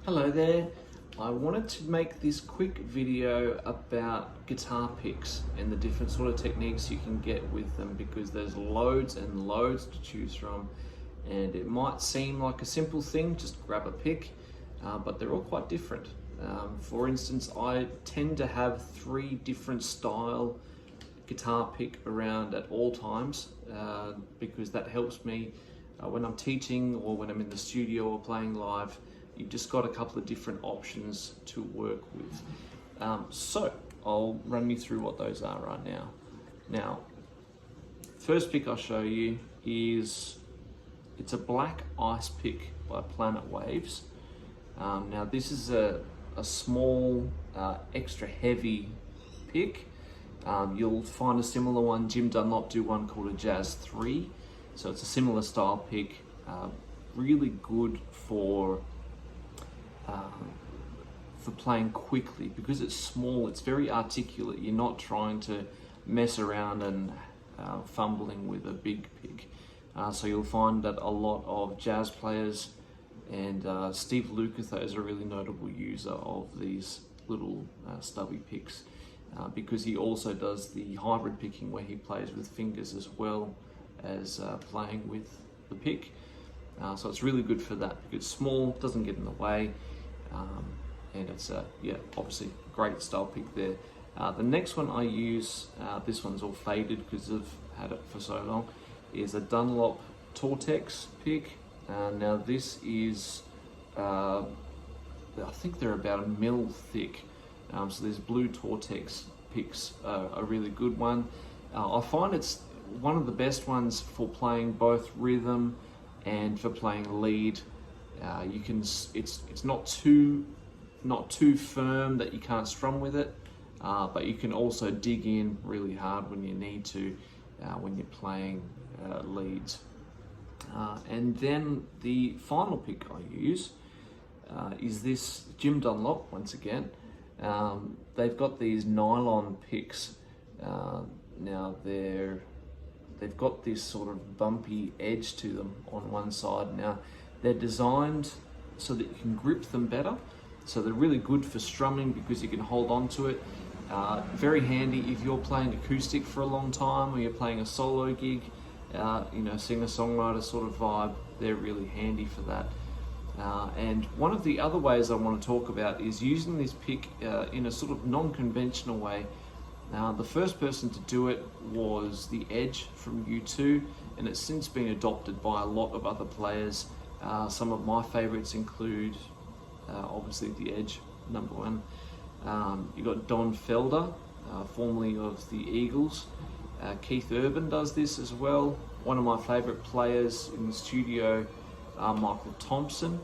Hello there. I wanted to make this quick video about guitar picks and the different sort of techniques you can get with them, because there's loads and loads to choose from, and it might seem like a simple thing, just grab a pick, but they're all quite different. For instance, I tend to have 3 different style guitar pick around at all times, because that helps me when I'm teaching or when I'm in the studio or playing live. You've just got a couple of different options to work with. So I'll run you through what those are right now. Now, first pick I'll show you is, it's a black ice pick by Planet Waves. Now this is a small, extra heavy pick. You'll find a similar one, Jim Dunlop do one called a Jazz 3. So it's a similar style pick, really good for playing quickly, because it's small, it's very articulate. You're not trying to mess around and fumbling with a big pick. So you'll find that a lot of jazz players, and Steve Lukather is a really notable user of these little stubby picks, because he also does the hybrid picking where he plays with fingers as well as playing with the pick. So it's really good for that, because it's small, doesn't get in the way, and it's obviously great style pick there. The next one I use, this one's all faded because I've had it for so long, is a Dunlop Tortex pick. Now this is, I think they're about 1 mil thick. So these blue Tortex picks are a really good one. I find it's one of the best ones for playing both rhythm and for playing lead. It's not too firm that you can't strum with it, but you can also dig in really hard when you need to, when you're playing leads. And then the final pick I use is this Jim Dunlop once again. They've got these nylon picks. Now they've got this sort of bumpy edge to them on one side. Now they're designed so that you can grip them better. So they're really good for strumming because you can hold on to it. Very handy if you're playing acoustic for a long time, or you're playing a solo gig, singer-songwriter sort of vibe. They're really handy for that. And one of the other ways I want to talk about is using this pick in a sort of non-conventional way. The first person to do it was The Edge from U2, and it's since been adopted by a lot of other players. Some of my favorites include obviously The Edge, number 1. You got Don Felder, formerly of the Eagles. Keith Urban does this as well. One of my favorite players in the studio, Michael Thompson,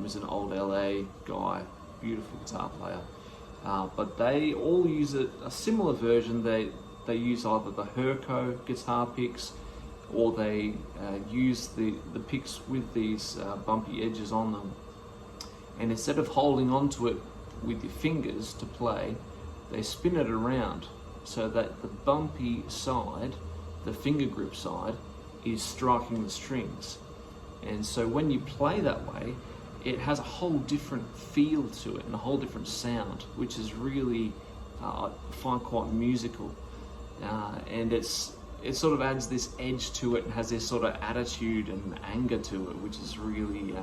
is an old LA guy, beautiful guitar player. But they all use a similar version. They use either the Herco guitar picks, or they use the picks with these bumpy edges on them. And instead of holding onto it with your fingers to play, they spin it around so that the bumpy side, the finger grip side, is striking the strings. And so when you play that way, it has a whole different feel to it and a whole different sound, which is really, I find quite musical. And it sort of adds this edge to it and has this sort of attitude and anger to it, which is really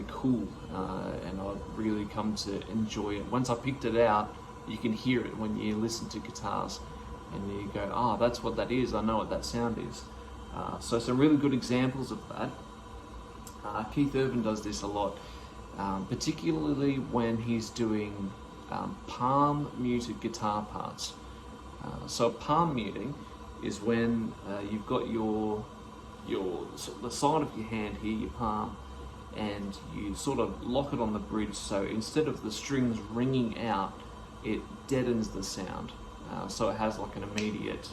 cool. And I've really come to enjoy it. Once I picked it out, you can hear it when you listen to guitars, and you go, "Oh, that's what that is. I know what that sound is." So some really good examples of that. Keith Urban does this a lot, particularly when he's doing palm muted guitar parts. So palm muting is when you've got the side of your hand here, your palm, and you sort of lock it on the bridge. So instead of the strings ringing out, it deadens the sound. So it has like an immediate,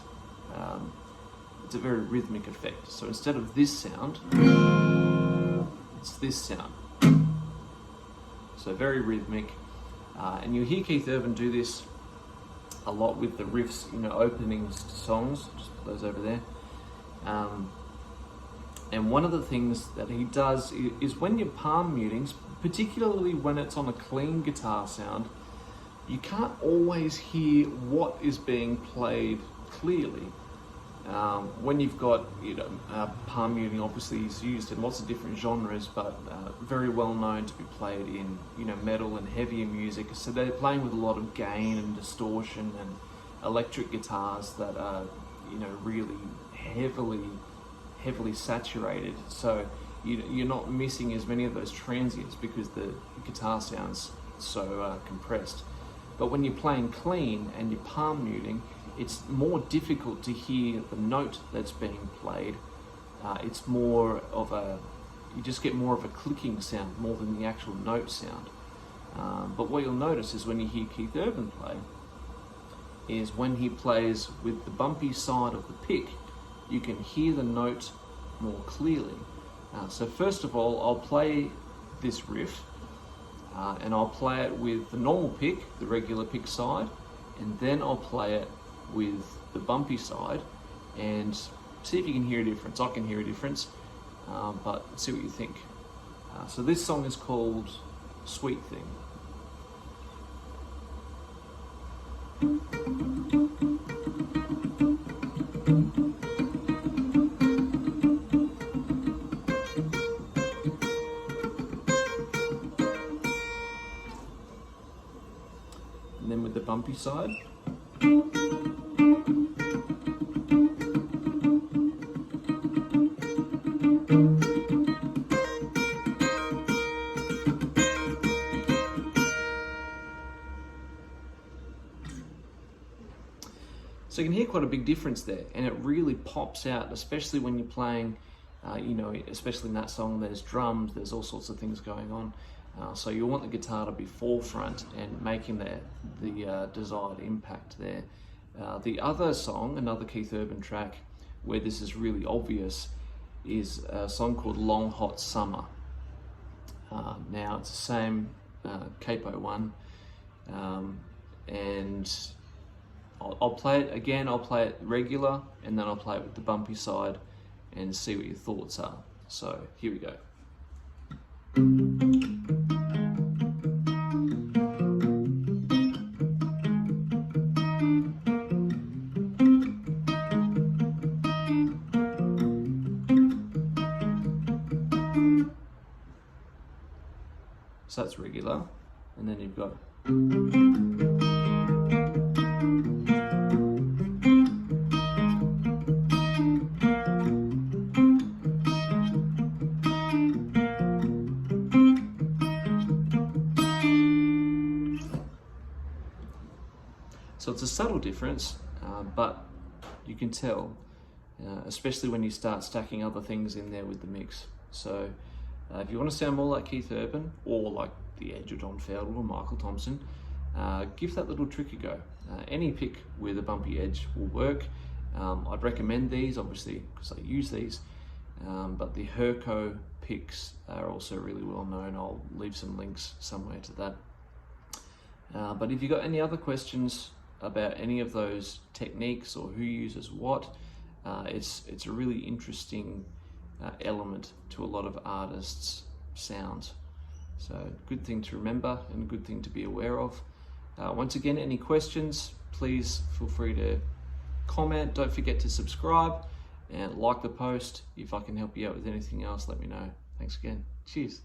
it's a very rhythmic effect. So instead of this sound, it's this sound. So very rhythmic. And you hear Keith Urban do this a lot with the riffs, openings to songs. Just put those over there. And one of the things that he does is when you're palm muting, particularly when it's on a clean guitar sound, you can't always hear what is being played clearly. When you've got, palm muting obviously is used in lots of different genres, but very well known to be played in, metal and heavier music. So they're playing with a lot of gain and distortion and electric guitars that are, really heavily saturated. So you're not missing as many of those transients because the guitar sounds so compressed. But when you're playing clean and you're palm muting, it's more difficult to hear the note that's being played. It's more of you just get more of a clicking sound more than the actual note sound. But what you'll notice is when you hear Keith Urban play, is when he plays with the bumpy side of the pick, you can hear the note more clearly. So first of all, I'll play this riff, and I'll play it with the normal pick, the regular pick side, and then I'll play it with the bumpy side, and see if you can hear a difference. I can hear a difference, but see what you think. So this song is called Sweet Thing. And then with the bumpy side. So you can hear quite a big difference there, and it really pops out, especially when you're playing, especially in that song, there's drums, there's all sorts of things going on. So you want the guitar to be forefront and making the desired impact there. The other song, another Keith Urban track, where this is really obvious, is a song called Long Hot Summer. Now it's the same capo one, and I'll play it again, I'll play it regular, and then I'll play it with the bumpy side and see what your thoughts are. So here we go. So that's regular, and then you've got so it's a subtle difference, but you can tell, especially when you start stacking other things in there with the mix. So if you want to sound more like Keith Urban, or like The Edge or Don Fowler or Michael Thompson, give that little trick a go. Any pick with a bumpy edge will work. I'd recommend these, obviously, because I use these, but the Herco picks are also really well known. I'll leave some links somewhere to that. But if you've got any other questions about any of those techniques or who uses what, it's a really interesting element to a lot of artists' sounds. So good thing to remember and a good thing to be aware of. Once again, any questions, please feel free to comment. Don't forget to subscribe and like the post. If I can help you out with anything else, let me know. Thanks again. Cheers.